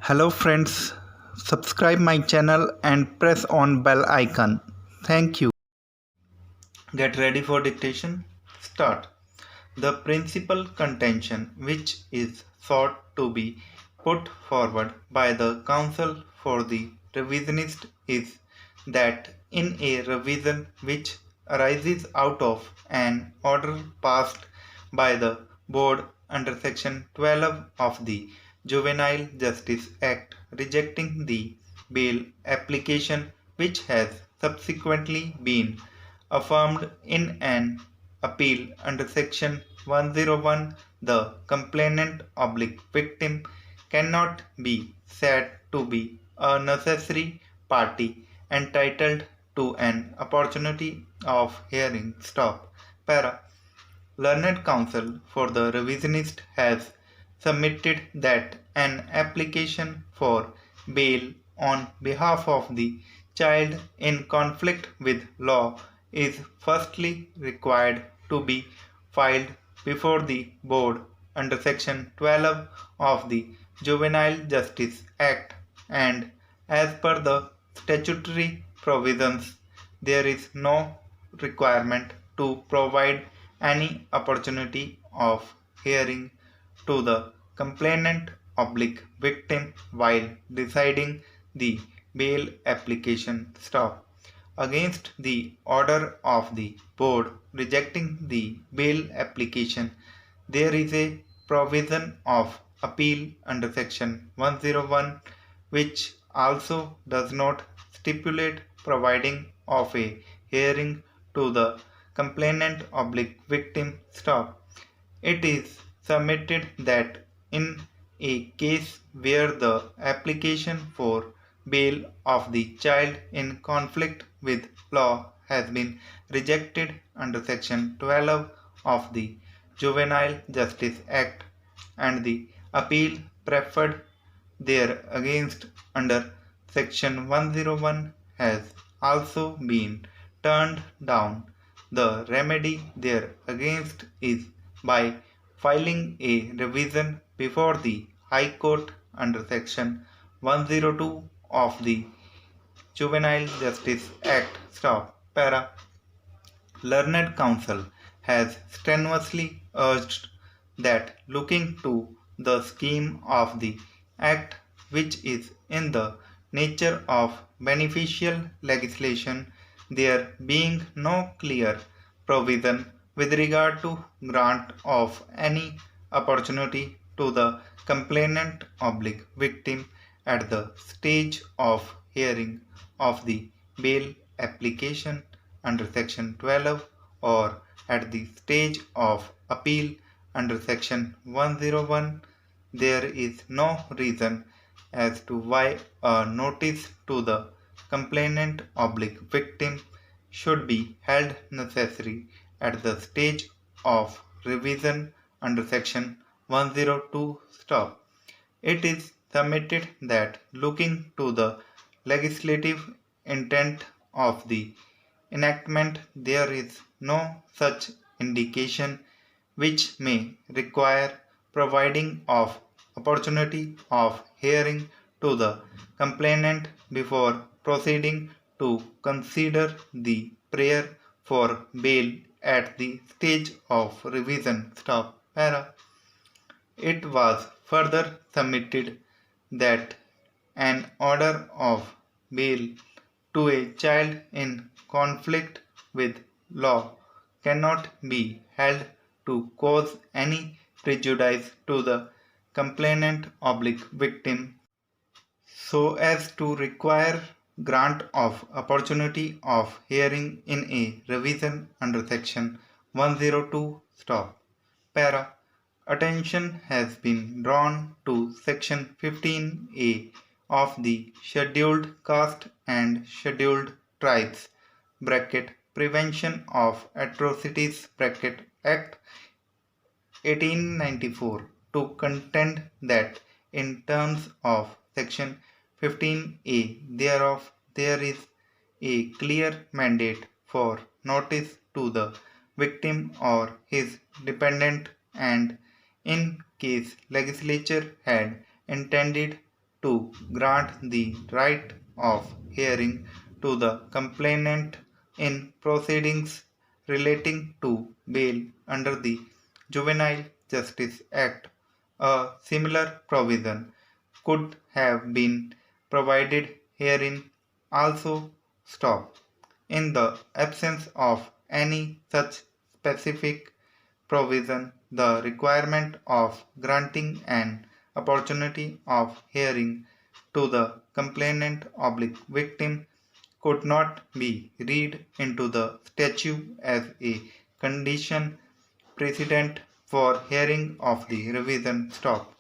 Hello friends, subscribe my channel and press on bell icon. Thank you. Get ready for dictation. Start. The principal contention which is sought to be put forward by the counsel for the revisionist is that in a revision which arises out of an order passed by the board under section 12 of the Juvenile Justice Act rejecting the bail application which has subsequently been affirmed in an appeal under section 101, the complainant oblique victim cannot be said to be a necessary party entitled to an opportunity of hearing. Stop. Para. Learned counsel for the revisionist has submitted that an application for bail on behalf of the child in conflict with law is firstly required to be filed before the board under section 12 of the Juvenile Justice Act, and as per the statutory provisions there is no requirement to provide any opportunity of hearing to the complainant oblique victim while deciding the bail application. Stop. Against the order of the board rejecting the bail application, there is a provision of appeal under section 101 which also does not stipulate providing of a hearing to the complainant oblique victim. Stop. It is submitted that in a case where the application for bail of the child in conflict with law has been rejected under section 12 of the Juvenile Justice Act and the appeal preferred there against under section 101 has also been turned down, the remedy there against is by filing a revision before the High Court under section 102 of the Juvenile Justice Act. Stop. Para. Learned counsel has strenuously urged that looking to the scheme of the Act, which is in the nature of beneficial legislation, there being no clear provision with regard to grant of any opportunity to the complainant oblique victim at the stage of hearing of the bail application under section 12 or at the stage of appeal under section 101, there is no reason as to why a notice to the complainant oblique victim should be held necessary at the stage of revision under section 102. Stop. It is submitted that looking to the legislative intent of the enactment, there is no such indication which may require providing of opportunity of hearing to the complainant before proceeding to consider the prayer for bail at the stage of revision. Stop. Para. It was further submitted that an order of bail to a child in conflict with law cannot be held to cause any prejudice to the complainant oblique victim so as to require grant of opportunity of hearing in a revision under section 102. Stop. Para. Attention has been drawn to section 15A of the Scheduled Caste and Scheduled Tribes (Prevention of Atrocities) Act 1894 to contend that in terms of section 15A thereof there is a clear mandate for notice to the victim or his dependent, and in case legislature had intended to grant the right of hearing to the complainant in proceedings relating to bail under the Juvenile Justice Act. A similar provision could have been provided herein also stop. In the absence of any such specific provision, the requirement of granting an opportunity of hearing to the complainant oblique victim could not be read into the statute as a condition precedent for hearing of the revision stop.